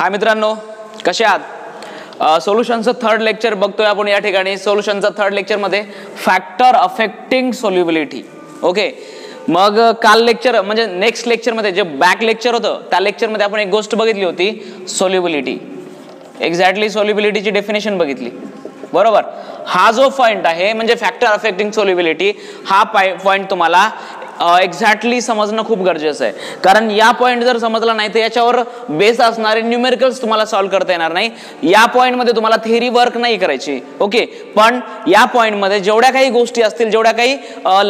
हाय मित्रांनो, कसे आहात? सोल्युशनचं थर्ड लेक्चर बघतोय आपण या ठिकाणी. सोल्युशनचं थर्ड लेक्चर मध्ये फॅक्टर अफेक्टिंग सोल्युबिलिटी. ओके, मग काल लेक्चर म्हणजे नेक्स्ट लेक्चर मध्ये जे बॅक लेक्चर होतं त्या लेक्चर मध्ये आपण एक गोष्ट बघितली होती, सोल्युबिलिटी. एक्झॅक्टली सोल्युबिलिटीची डेफिनेशन बघितली, बरोबर. हा जो पॉइंट आहे म्हणजे फॅक्टर अफेक्टिंग सोल्युबिलिटी, हा पॉइंट तुम्हाला एक्झॅक्टली समजणं खूप गरजेचं आहे. कारण या पॉइंट जर समजला नाही तर याच्यावर बेस असणारे न्यूमेरिकल्स तुम्हाला सॉल्व्ह करता येणार नाही. या पॉइंट मध्ये तुम्हाला थेअरी वर्क नाही करायची. ओके, पण या पॉइंट मध्ये जेवढ्या काही गोष्टी असतील, जेवढ्या काही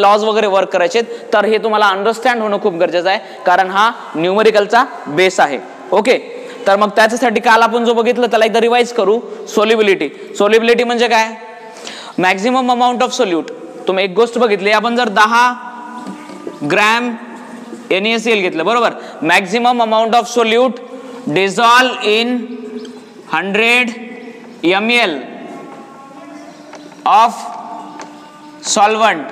लॉज वगैरे वर्क करायचे, तर हे तुम्हाला अंडरस्टँड होणं खूप गरजेचं आहे, कारण हा न्यूमेरिकलचा बेस आहे. ओके, तर मग त्याच्यासाठी काल आपण जो बघितलं त्याला एकदा रिवाइज करू. सोल्युबिलिटी. सोल्युबिलिटी म्हणजे काय? Maximum amount of solute. तुम्ही एक गोष्ट बघितली, आपण जर 10 ग्रॅम NaCl घेतलं, बरोबर. Maximum amount of solute dissolve in 100 ml of solvent.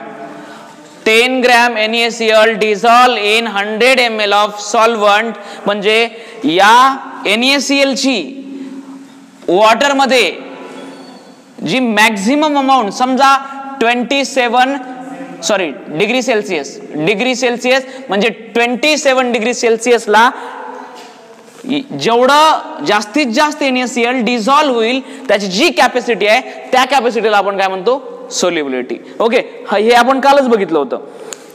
10 gram NaCl dissolve in 100 ml of solvent. म्हणजे या NaCl ची वॉटर मध्ये जी मॅक्झिमम अमाऊंट, समजा 27 डिग्री सेल्सिअस म्हणजे 27 डिग्री सेल्सिअसला जेवढं जास्तीत जास्त NaCl डिझॉल्व होईल त्याची जी कॅपॅसिटी आहे त्या कॅपॅसिटीला आपण काय म्हणतो? सोल्युबिलिटी. ओके, हे आपण कालच बघितलं होतं.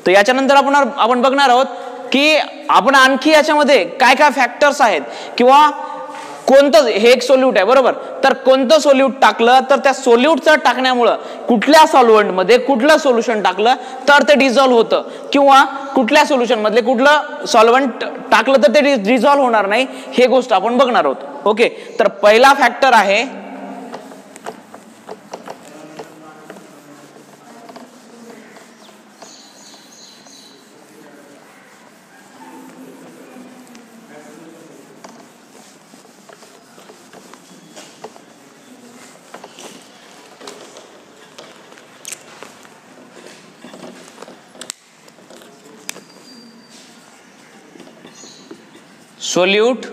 तर याच्यानंतर आपण बघणार आहोत की आपण आणखी याच्यामध्ये काय काय फॅक्टर्स आहेत, किंवा कोणतं, हे एक सोल्यूट आहे, बरोबर. तर कोणतं सोल्यूट टाकलं तर त्या सोल्यूटचं टाकण्यामुळं कुठल्या सॉल्व्हंट मध्ये कुठलं सोल्युशन टाकलं तर ते डिझॉल्व्ह होतं, किंवा कुठल्या सोल्युशन मधले कुठलं सॉल्व्हंट टाकलं तर ते डिझॉल्व्ह होणार नाही, हे गोष्ट आपण बघणार आहोत. ओके, तर पहिला फॅक्टर आहे सोल्यूट,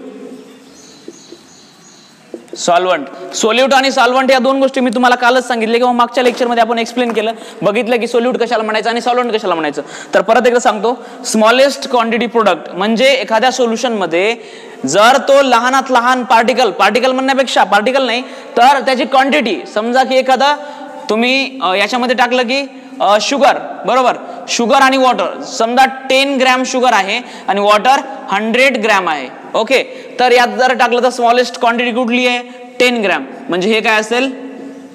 सॉल्व्हंट. सोल्यूट आणि सॉल्व्हंट या दोन गोष्टी मी तुम्हाला कालच सांगितले, किंवा मागच्या लेक्चर मध्ये आपण एक्सप्लेन केलं, बघितलं की सोल्यूट कशाला म्हणायचं आणि सॉल्व्हंट कशाला म्हणायचं. तर परत एकदा सांगतो, स्मॉलेस्ट क्वांटिटी प्रोडक्ट म्हणजे एखाद्या सोल्युशन मध्ये जर तो लहानात लहान पार्टिकल म्हणण्यापेक्षा पार्टिकल नाही तर त्याची क्वांटिटी, समजा की एखादा तुम्ही याच्यामध्ये टाकलं की शुगर, बरोबर. शुगर आणि वॉटर, समजा 10 ग्रॅम शुगर आहे आणि वॉटर 100 ग्रॅम आहे. ओके, तर यात जर टाकलं तर स्मॉलेस्ट क्वांटिटी कुठली आहे? 10 ग्रॅम. म्हणजे हे काय असेल?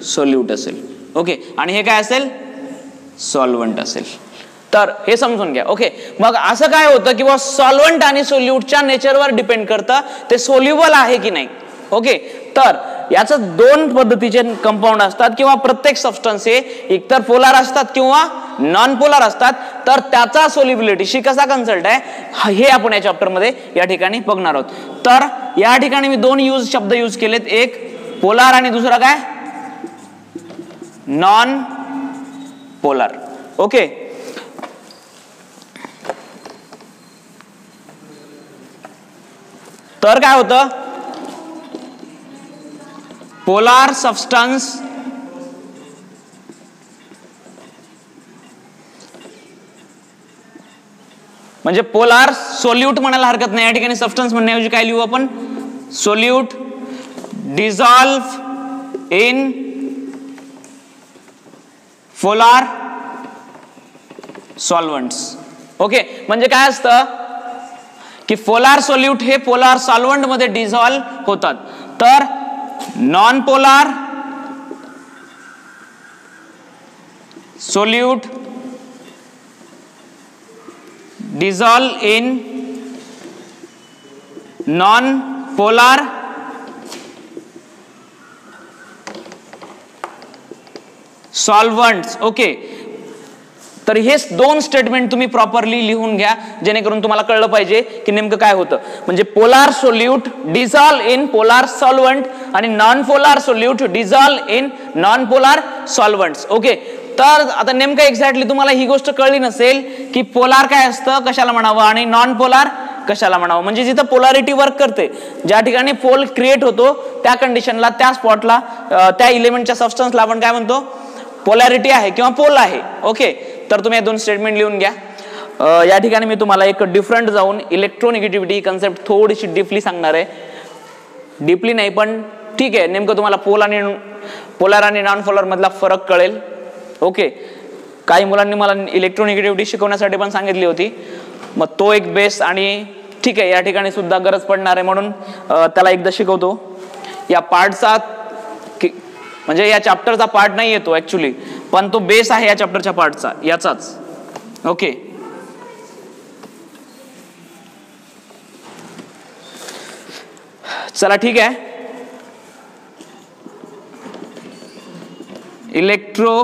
सोल्यूट असेल. ओके, आणि हे काय असेल? सॉल्व्हंट असेल. तर हे समजून घ्या. ओके, मग असं काय होतं की सॉल्व्हंट आणि सोल्यूटच्या नेचरवर डिपेंड करतं ते सोल्युबल आहे की नाही. ओके, तर याचं दोन पद्धतीचे कंपाऊंड असतात, किंवा प्रत्येक सबस्टन्स हे एकतर पोलार असतात किंवा नॉन पोलार असतात. तर त्याचा सोल्युबिलिटीशी कसा कन्सल्ट आहे हे आपण या चॅप्टर मध्ये या ठिकाणी बघणार आहोत. तर या ठिकाणी मी दोन शब्द यूज केलेत, एक पोलार आणि दुसरा काय? Non polar. ओके, तर काय होतं? पोलार सबस्टन्स म्हणजे पोलार सोल्यूट म्हणायला हरकत नाही. या ठिकाणी सबस्टन्स म्हणण्याऐवजी काय लिहू आपण? Solute dissolve in polar solvents. Okay, म्हणजे काय असतं की पोलार सोल्यूट हे पोलार सॉल्व्हंट मध्ये डिझॉल्व होतात. तर non polar solute dissolve in non polar solvents. Okay, तर हे दोन स्टेटमेंट तुम्ही प्रॉपरली लिहून घ्या, जेणेकरून तुम्हाला कळलं पाहिजे की नेमकं काय होतं. म्हणजे polar solute dissolve in polar solvent आणि non polar solute dissolve in non polar solvents. Okay, तर आता नेमकं एक्झॅक्टली तुम्हाला ही गोष्ट कळली नसेल की पोलार काय असतं, कशाला म्हणावं, आणि नॉन पोलार कशाला म्हणावं, म्हणजे जिथं पोलॅरिटी वर्क करते, ज्या ठिकाणी पोल क्रिएट होतो त्या कंडिशनला, त्या स्पॉटला, त्या इलेमेंटच्या सबस्टन्सला आपण काय म्हणतो, पोलॅरिटी आहे किंवा पोल आहे. ओके, तर तुम्ही हे दोन स्टेटमेंट लिहून घ्या. या ठिकाणी मी तुम्हाला एक डिफरंट जाऊन इलेक्ट्रोनिगेटिव्हिटी कन्सेप्ट थोडीशी डीपली सांगणार आहे. डीपली नाही पण ठीक आहे, नेमकं तुम्हाला पोलर आणि नॉन पोलर मधला फरक कळेल. ओके, काही मुलांनी मला इलेक्ट्रोनिगेटिव्हिटी शिकवण्यासाठी पण सांगितली होती, मग तो एक बेस आणि ठीक आहे या ठिकाणी सुद्धा गरज पडणार आहे, म्हणून त्याला एकदा शिकवतो. या पार्टचा म्हणजे या चॅप्टरचा पार्ट नाही येतो ऍक्च्युली, पण तो बेस आहे या चॅप्टरच्या पार्टचा याचाच. ओके, चला ठीक आहे. इलेक्ट्रो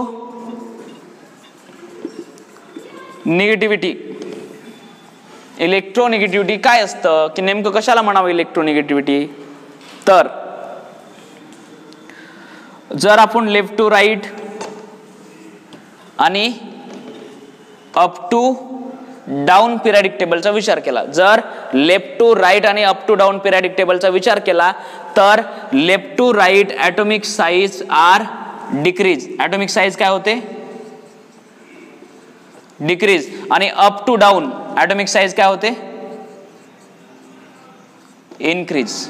इलेक्ट्रोनिगेटिव्हिटी काय असतं, की नेमकं कशाला म्हणावं इलेक्ट्रोनिगेटिव्हिटी. तर जर आपण लेफ्ट टू राईट आणि अप टू डाऊन पिरियडिक टेबलचा विचार केला, जर लेफ्ट टू राईट आणि अप टू डाऊन पिरियडिक टेबलचा विचार केला, तर left to right atomic size are decrease. Atomic size काय होते, डिक्रीज. आणि up to down atomic size काय होते, इनक्रीज.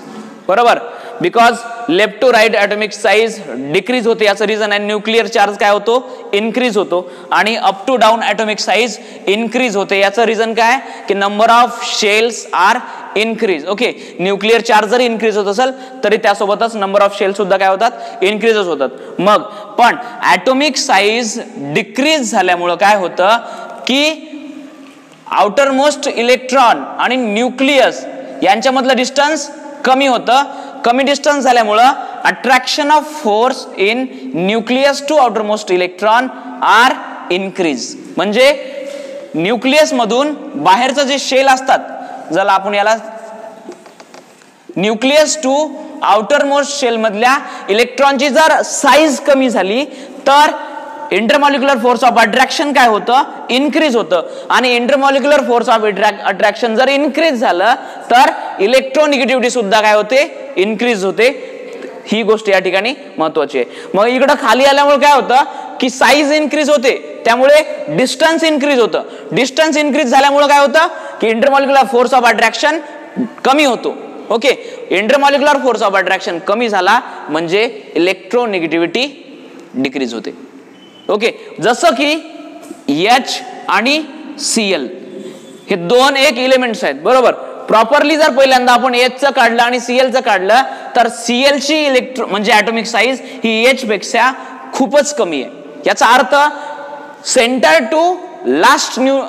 बरोबर, because left to right atomic size decrease होते, याचं रिझन आहे न्यूक्लिअर चार्ज काय होतो, इनक्रीज होतो. आणि up to down atomic size increase होते, याचं रिझन काय, की number of shells are increase. Okay, nuclear charge जरी इनक्रीज होत असेल तरी त्यासोबतच नंबर ऑफ शेल सुद्धा काय होतात, इनक्रीजच होतात. मग पण ॲटॉमिक साईज डिक्रीज झाल्यामुळं काय होतं, की आउटर मोस्ट इलेक्ट्रॉन आणि न्यूक्लियस यांच्यामधलं डिस्टन्स कमी होतं. कमी डिस्टन्स झाल्यामुळं attraction of force in nucleus to outer most electron are increase. म्हणजे न्यूक्लियस मधून बाहेरचं जे शेल असतात, ज्याला आपण याला nucleus to outer most shell मधल्या इलेक्ट्रॉनची जर साईज कमी झाली तर इंटरमॉलिक्युलर फोर्स ऑफ अट्रॅक्शन काय होतं, इनक्रीज होतं. आणि इंटरमॉलिक्युलर फोर्स ऑफ अट्रॅक्शन जर इनक्रीज झालं तर इलेक्ट्रोनिगेटिव्हिटी सुद्धा काय होते, इनक्रीज होते. ही गोष्ट या ठिकाणी महत्वाची आहे. मग इकडं खाली आल्यामुळे काय होतं, की साईज इनक्रीज होते, त्यामुळे डिस्टन्स इनक्रीज होतं. डिस्टन्स इनक्रीज झाल्यामुळे काय होतं, की इंटरमॉलिक्युलर फोर्स ऑफ अट्रॅक्शन कमी होतो. Okay, intermolecular force of attraction कमी झाला म्हणजे इलेक्ट्रोनिगेटिव्हिटी डिक्रीज होते. ओके, जसं की H आणि Cl हे दोन एक एलिमेंट्स आहेत. बरोबर, प्रॉपरली जर पहिल्यांदा आपण H चं काढलं आणि Cl चं काढलं तर Cl ची म्हणजे ॲटॉमिक साईज ही H पेक्षा खूपच कमी आहे. याचा अर्थ centre to last new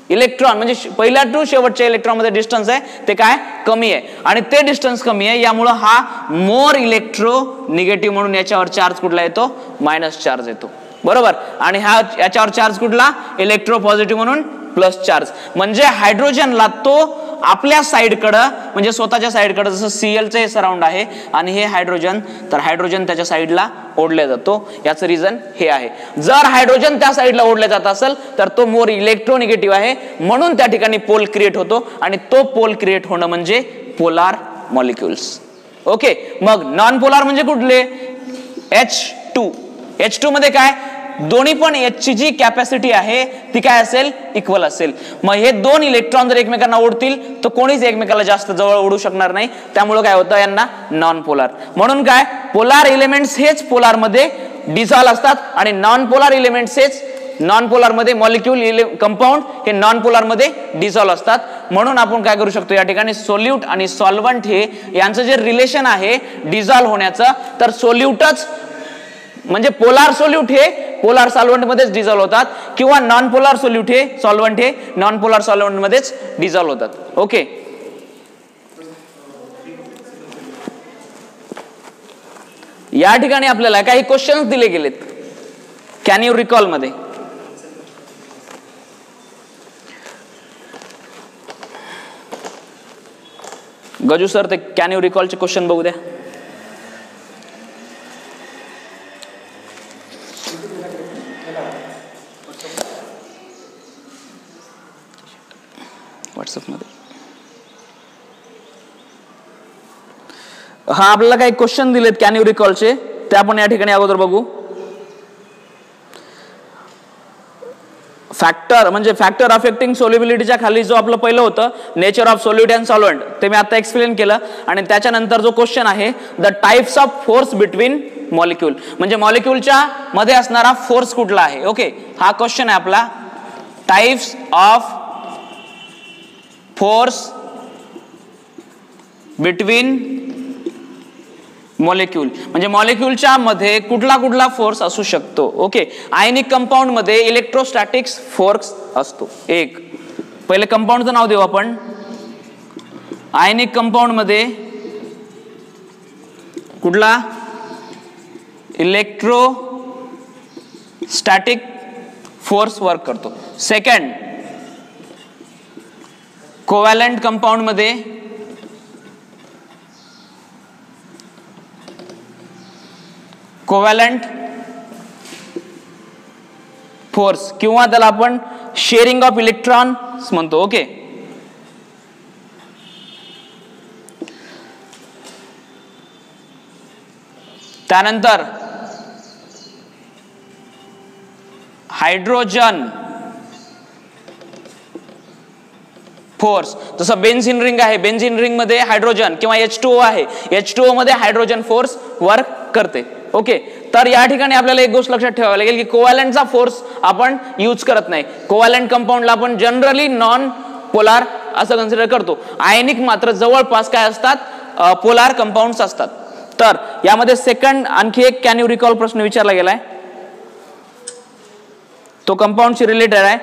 electron म्हणजे पहिल्या टू शेवटच्या इलेक्ट्रॉन मध्ये डिस्टन्स आहे ते काय, कमी आहे. आणि ते डिस्टन्स कमी आहे, यामुळे हा मोर इलेक्ट्रो निगेटिव्ह म्हणून याच्यावर चार्ज कुठला येतो, मायनस चार्ज येतो. बरोबर, आणि हा याच्यावर चार्ज कुठला, इलेक्ट्रो पॉझिटिव्ह म्हणून प्लस चार्ज. म्हणजे हायड्रोजनला तो आपल्या साईडकडं म्हणजे स्वतःच्या साईडकडं, जसं Cl चे सराउंड आहे आणि हे हायड्रोजन, तर हायड्रोजन त्याच्या साईडला ओढले जातो. याचं रिझन हे आहे. जर हायड्रोजन त्या साईडला ओढले जात असेल तर तो मोर इलेक्ट्रोनिगेटिव्ह आहे, म्हणून त्या ठिकाणी पोल क्रिएट होतो. आणि तो पोल क्रिएट होणं म्हणजे पोलार मॉलिक्युल्स. ओके, मग नॉन पोलार म्हणजे कुठले, H2. H2 मध्ये काय, दोन्ही पण H ची जी कॅपॅसिटी आहे ती काय असेल, इक्वल असेल. मग हे दोन इलेक्ट्रॉन जर एकमेकांना ओढतील तर कोणीच एकमेकाला जास्त जवळ ओढू शकणार नाही, त्यामुळे काय होतं, यांना नॉन पोलार. म्हणून काय, पोलार एलिमेंट्स हेच पोलार मध्ये डिसॉल्व असतात आणि नॉन पोलार एलिमेंट्स हेच नॉन पोलार मध्ये मॉलिक्यूल कंपाऊंड हे नॉन पोलार मध्ये डिसॉल्व असतात. म्हणून आपण काय करू शकतो, या ठिकाणी सोल्यूट आणि सॉल्व्हंट हे यांचं जे रिलेशन आहे डिसॉल्व होण्याचं, तर सोल्यूटच म्हणजे पोलार सोल्यूट हे पोलार सॉल्व्हंट मध्येच डिसॉल्व होतात, किंवा नॉन पोलार सोल्यूट हे सॉल्व्हंट हे नॉन पोलार सॉल्व्हंट मध्येच डिसॉल्व होतात. ओके, या ठिकाणी आपल्याला काही क्वेश्चन्स दिले गेलेत, कॅन यू रिकॉल मध्ये. गजू सर, ते कॅन यू रिकॉलचे क्वेश्चन बघू द्या. व्हॉट्सअप मध्ये हा आपल्याला काही क्वेश्चन दिलेत कॅन यू रिकॉलचे, ते आपण या ठिकाणी अगोदर बघू. फॅक्टर म्हणजे फॅक्टर अफेक्टिंग सोल्युबिलिटीच्या खाली जो आपलं पहिलं होतं नेचर ऑफ सोल्युट अँड सॉल्व्हंट, ते मी आता एक्सप्लेन केलं. आणि त्याच्यानंतर जो क्वेश्चन आहे the types of force between molecule, म्हणजे मॉलिक्यूलच्या मध्ये असणारा फोर्स कुठला आहे. ओके, हा क्वेश्चन आहे आपला. Types of force between molecule, म्हणजे मॉलिक्यूलच्या मध्ये कुठला कुठला फोर्स असू शकतो. ओके, आयनिक कंपाऊंड मध्ये इलेक्ट्रोस्टॅटिक्स फोर्स असतो. एक पहिले कंपाऊंडचं नाव देऊ आपण. आयनिक कंपाऊंड मध्ये कुठला इलेक्ट्रोस्टॅटिक फोर्स वर्क करतो. सेकंड, कोव्हॅलंट कंपाऊंड मध्ये कोव्हॅलंट फोर्स किंवा त्याला आपण शेअरिंग ऑफ इलेक्ट्रॉन्स म्हणतो. ओके, त्यानंतर हायड्रोजन फोर्स, जसं बेन्झिन रिंग आहे, बेन्झिन रिंग मध्ये हायड्रोजन किंवा H2O आहे, H2O मध्ये हायड्रोजन फोर्स वर्क करते. ओके, तर या ठिकाणी आपल्याला एक गोष्ट लक्षात ठेवावी लागेल की कोव्हॅलंटचा फोर्स आपण यूज करत नाही. कोव्हॅलंट कंपाऊंडला आपण जनरली नॉन पोलार असं कन्सिडर करतो. आयनिक मात्र जवळपास काय असतात, पोलार कंपाऊंड्स असतात. तर यामध्ये सेकंड आणखी एक कॅन यू रिकॉल प्रश्न विचारला गेलाय, तो कंपाऊंडशी रिलेटेड आहे.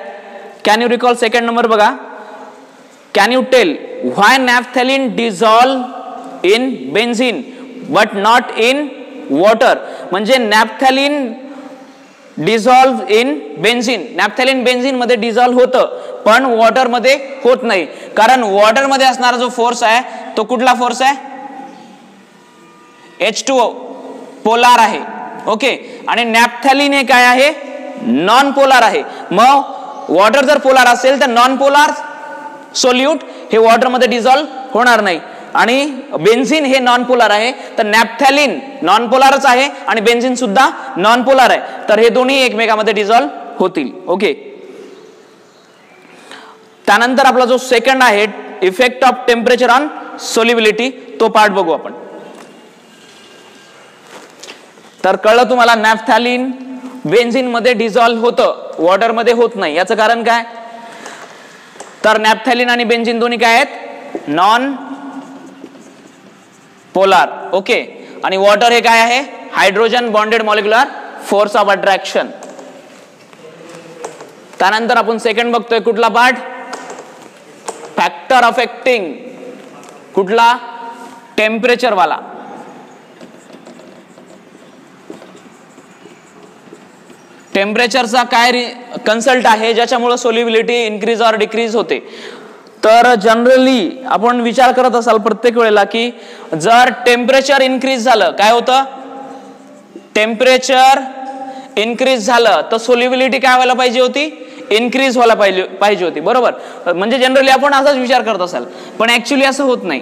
Can you recall second number बघा. Can you tell why naphthalene dissolve in benzene but not in water, म्हणजे naphthalene dissolve in benzene, naphthalene benzene मध्ये डिझॉल्व होतं पण वॉटर मध्ये होत नाही. कारण वॉटर मध्ये असणारा जो फोर्स आहे तो कुठला फोर्स आहे, H2O पोलार आहे. ओके, आणि नॅफ्थॅलिन हे काय आहे, नॉन पोलार आहे. मग वॉटर जर पोलार असेल तर नॉन पोलार सोल्यूट हे वॉटर मध्ये डिझॉल्व होणार नाही. आणि बेन्झिन हे नॉन पोलार आहे, तर नॅफ्थॅलिन नॉन पोलारच आहे आणि बेन्झिन सुद्धा नॉन पोलार आहे, तर हे दोन्ही एकमेकांमध्ये डिझॉल्व होतील. ओके, त्यानंतर आपला जो सेकंड आहे effect of temperature on solubility, तो पार्ट बघू आपण. तर कळलं तुम्हाला, नॅफ्थॅलिन बेन्झिन मध्ये डिझॉल्व होतं, वॉटर मध्ये होत नाही. याचं कारण काय, तर नॅफ्थॅलिन आणि बेन्झिन दोन्ही काय आहेत, नॉन पोलार. ओके, आणि वॉटर हे काय आहे, hydrogen bonded molecular force of attraction. त्यानंतर आपण सेकंड बघतोय कुठला पार्ट, फॅक्टर अफेक्टिंग कुठला, टेम्परेचर वाला. टेम्परेचरचा काय कन्सल्ट आहे ज्याच्यामुळे सोल्युबिलिटी इन्क्रीज ऑर डिक्रीज होते. तर जनरली आपण विचार करत असाल प्रत्येक वेळेला की जर टेम्परेचर इन्क्रीज झालं, काय होतं, टेम्परेचर इन्क्रीज झालं तर सोल्युबिलिटी काय व्हायला पाहिजे होती, इन्क्रीज व्हायला पाहिजे होती. बरोबर, म्हणजे जनरली आपण असाच विचार करत असाल, पण ऍक्च्युली असं होत नाही.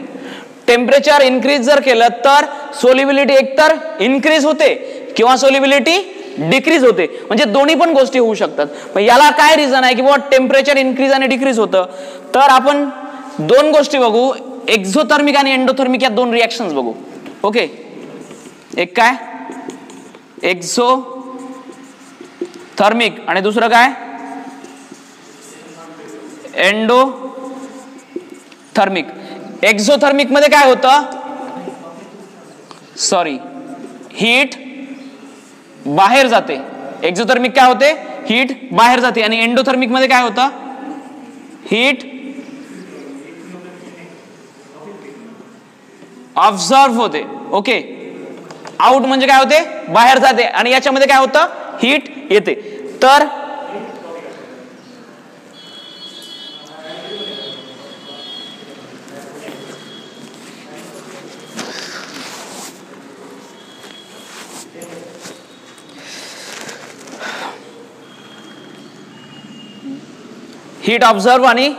टेम्परेचर इन्क्रीज जर केलं तर सोल्युबिलिटी एकतर इन्क्रीज होते किंवा सोल्युबिलिटी डिक्रीज होते, म्हणजे दोन्ही पण गोष्टी होऊ शकतात. पण याला काय रिझन आहे की बाबा टेम्परेचर इन्क्रीज आणि डिक्रीज होतं, तर आपण दोन गोष्टी बघू, एक्झोथर्मिक आणि एंडोथर्मिक या दोन रिएक्शन्स बघू. ओके, एक काय एक्झोथर्मिक आणि दुसरं काय एंडोथर्मिक. एक्झोथर्मिक मध्ये काय होतं, हीट बाहेर जाते. एक्झोथर्मिक काय होते, हीट बाहेर जाते. आणि एंडोथर्मिक मध्ये काय होतं, हीट ऑब्झर्व होते. ओके, आउट म्हणजे काय होते, बाहेर जाते. आणि याच्यामध्ये काय होतं, हीट येते. तर हीट ऑब्झर्व आणि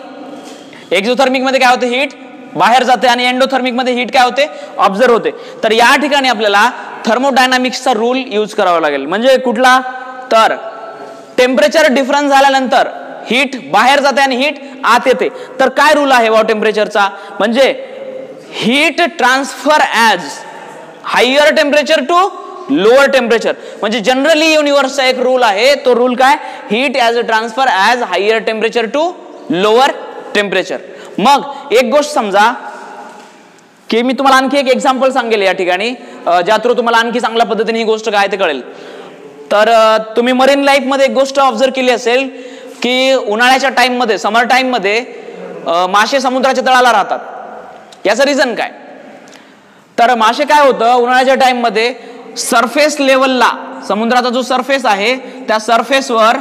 एक्झोथर्मिक मध्ये काय होतं, हीट बाहेर जाते आणि एंडोथर्मिक मध्ये हीट काय होते, ऑब्झर्व होते. तर या ठिकाणी आपल्याला थर्मोडायनामिक्सचा रूल यूज करावा लागेल. म्हणजे कुठला, तर टेम्परेचर डिफरन्स झाल्यानंतर हीट बाहेर जाते आणि हीट आत येते. तर काय रूल आहे टेम्परेचरचा, म्हणजे heat transfer as higher temperature to lower temperature. म्हणजे जनरली युनिव्हर्सचा एक रूल आहे, तो रूल काय, heat as a transfer as higher temperature to lower temperature. मग एक गोष्ट समजा की मी तुम्हाला आणखी एक एक्झाम्पल सांगेल या ठिकाणी, ज्या थ्रू तुम्हाला आणखी चांगल्या पद्धतीने ही गोष्ट काय ते कळेल. तर तुम्ही मरीन लाईफ मध्ये एक गोष्ट ऑब्झर्व केली असेल की उन्हाळ्याच्या टाइम मध्ये, समर टाइम मध्ये मासे समुद्राच्या तळाला राहतात. याचं रिझन काय, तर मासे काय होतं, उन्हाळ्याच्या टाइम मध्ये सरफेस लेवलला, समुद्राचा जो सरफेस आहे त्या सरफेसवर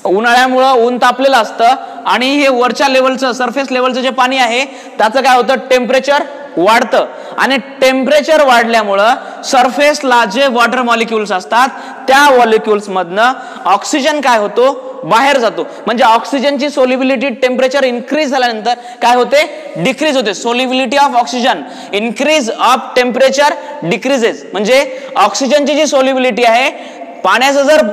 उन्हाळ्यामुळं ऊन तापलेलं असतं आणि हे वरच्या लेवलचं, सरफेस लेवलचं जे पाणी आहे त्याचं काय होतं, टेम्परेचर वाढतं. आणि टेम्परेचर वाढल्यामुळं सरफेसला जे वॉटर मॉलिक्युल्स असतात त्या मॉलिक्युल्स मधनं ऑक्सिजन काय होतो, बाहेर जातो. म्हणजे ऑक्सिजनची सोल्युबिलिटी टेम्परेचर इन्क्रीज झाल्यानंतर काय होते, डिक्रीज होते. Solubility of oxygen increase of temperature decreases. म्हणजे ऑक्सिजनची जी सोल्युबिलिटी आहे, पाण्याचं जर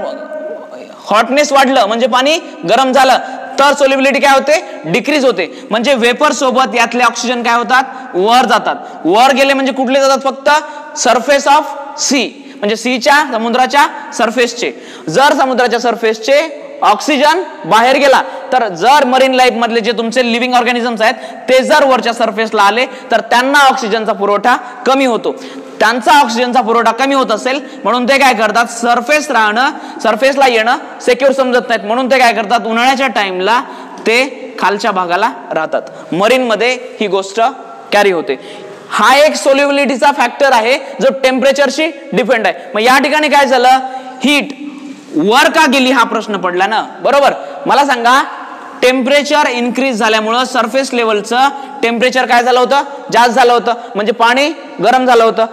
हॉटनेस वाढलं म्हणजे पाणी गरम झालं तर सोल्युबिलिटी काय होते, डिक्रीज होते. म्हणजे वेपर सोबत यातले ऑक्सिजन काय होतात, वर जातात. वर गेले म्हणजे कुठले जातात, फक्त सरफेस ऑफ सी, म्हणजे सीच्या, समुद्राच्या सरफेसचे. जर समुद्राच्या सरफेसचे ऑक्सिजन बाहेर गेला तर जर मरीन लाईफ मधले जे तुमचे लिव्हिंग ऑर्गॅनिझम्स आहेत ते जर वरच्या सरफेसला आले तर त्यांना ऑक्सिजनचा पुरवठा कमी होतो. त्यांचा ऑक्सिजनचा पुरवठा कमी होत असेल म्हणून ते काय करतात, सरफेसला येणं सेक्युअर समजत नाहीत, म्हणून ते काय करतात, उन्हाळ्याच्या टाइमला ते खालच्या भागाला राहतात. मरीन मध्ये ही गोष्ट कॅरी होते. हा एक सोल्युबिलिटीचा फॅक्टर आहे जो टेम्परेचरशी डिपेंड आहे. मग या ठिकाणी काय झालं, हीट वर का गेली हा प्रश्न पडला ना, बरोबर. मला सांगा, टेम्परेचर इन्क्रीज झाल्यामुळं सरफेस लेवलचं टेम्परेचर काय झालं होतं, जास्त झालं होतं. म्हणजे पाणी गरम झालं होतं.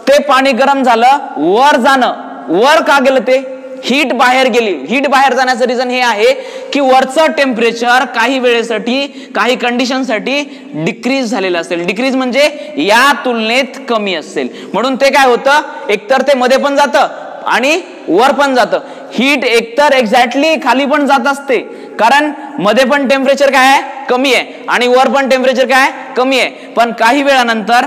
ते पाणी गरम झालं, वर जाणं, वर का गेलं, ते हीट बाहेर गेली. हीट बाहेर जाण्याचं रिझन हे आहे की वरचं टेम्परेचर काही वेळेसाठी, काही कंडिशनसाठी डिक्रीज झालेलं असेल. डिक्रीज म्हणजे या तुलनेत कमी असेल, म्हणून ते काय होतं, एकतर ते मध्ये पण जातं आणि वर पण जातं. हीट एकतर एक्झॅक्टली खाली पण जात असते, कारण मध्ये पण टेम्परेचर काय आहे, कमी आहे, आणि वर पण टेम्परेचर काय आहे, कमी आहे. पण काही वेळानंतर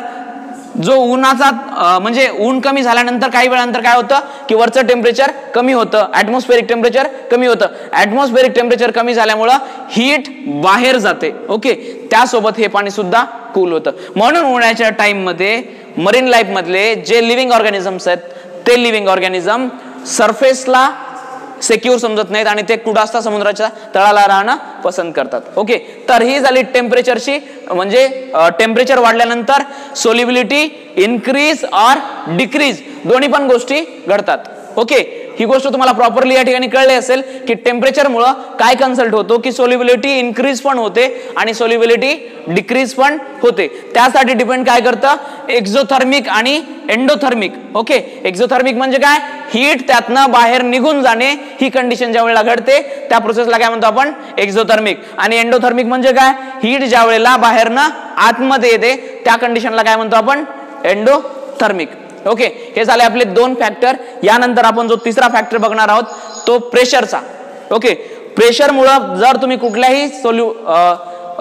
जो उन्हाचा, म्हणजे ऊन कमी झाल्यानंतर काही वेळानंतर काय होतं की वरचं टेम्परेचर कमी होतं, ऍटमॉस्फेरिक टेम्परेचर कमी होतं. ऍटमॉस्फेरिक टेम्परेचर कमी झाल्यामुळं हीट बाहेर जाते. ओके, त्यासोबत हे पाणी सुद्धा कूल होतं. म्हणून उन्हाळ्याच्या टाइम मध्ये मरीन लाईफ मधले जे लिव्हिंग ऑर्गॅनिझम्स आहेत ते लिव्हिंग ऑर्गॅनिझम सरफेसला सेक्युअर समजत नाहीत आणि ते कुठं असतात, समुद्राच्या तळाला राहणं पसंत करतात. ओके, तर ही झाली टेम्परेचरची, म्हणजे टेम्परेचर वाढल्यानंतर सोल्युबिलिटी इन्क्रीज ऑर डिक्रीज दोन्ही पण गोष्टी घडतात. ओके, ही गोष्ट तुम्हाला प्रॉपरली या ठिकाणी कळली असेल की टेम्परेचर मुळे काय कन्सल्ट होतो की सोल्युबिलिटी इन्क्रीज पण होते आणि सोल्युबिलिटी डिक्रीज पण होते. त्यासाठी डिपेंड काय करतं, एक्झोथर्मिक आणि एंडोथर्मिक. ओके, एक्झोथर्मिक म्हणजे काय, हीट त्यातनं बाहेर निघून जाणे, ही कंडिशन ज्या वेळेला घडते त्या प्रोसेसला काय म्हणतो आपण, एक्झोथर्मिक. आणि एंडोथर्मिक म्हणजे काय, हीट ज्या वेळेला बाहेरनं आतमध्ये येते त्या कंडिशनला काय म्हणतो आपण, एंडोथर्मिक. ओके, हे झाले आपले दोन फॅक्टर. यानंतर आपण जो तिसरा फॅक्टर बघणार आहोत तो प्रेशरचा. ओके, प्रेशरमुळं जर तुम्ही कुठल्याही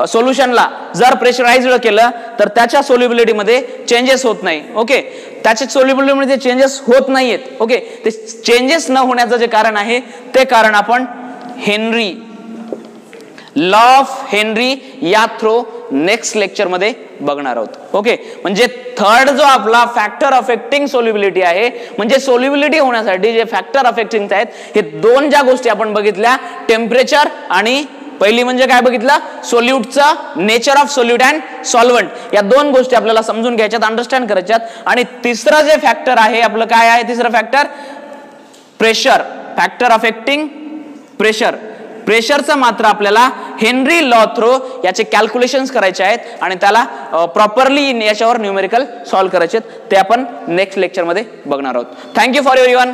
सोल्युशनला जर प्रेशराइज्ड केलं तर त्याच्या सोल्युबिलिटी मध्ये चेंजेस होत नाही. ओके, त्याच्या सोल्युबिलिटी मध्ये चेंजेस होत नाहीयेत. ओके, ते चेंजेस न होण्याचं जे कारण आहे ते कारण आपण हेनरी, लॉ ऑफ हेनरी या थ्रू नेक्स्ट लेक्चर मध्ये बघणार आहोत. ओके, म्हणजे थर्ड जो आपला फॅक्टर अफेक्टिंग सोल्युबिलिटी आहे, म्हणजे सोल्युबिलिटी होण्यासाठी जे फॅक्टर अफेक्टिंग आहेत हे दोन ज्या गोष्टी आपण बघितल्या, टेम्परेचर आणि पहिली म्हणजे काय बघितलं, सोल्यूटचं nature of solute and solvent. या दोन गोष्टी आपल्याला समजून घ्यायच्यात, अंडरस्टँड करायच्यात. आणि तिसरं जे फॅक्टर आहे आपलं काय आहे, तिसरं factor pressure, factor affecting pressure. प्रेशरचं मात्र आपल्याला हेनरी लॉ थ्रू याचे कॅल्क्युलेशन्स करायचे आहेत आणि त्याला प्रॉपरली याच्यावर न्यूमेरिकल सॉल्व्ह करायचे आहेत. ते आपण नेक्स्ट लेक्चर मध्ये बघणार आहोत. Thank you for your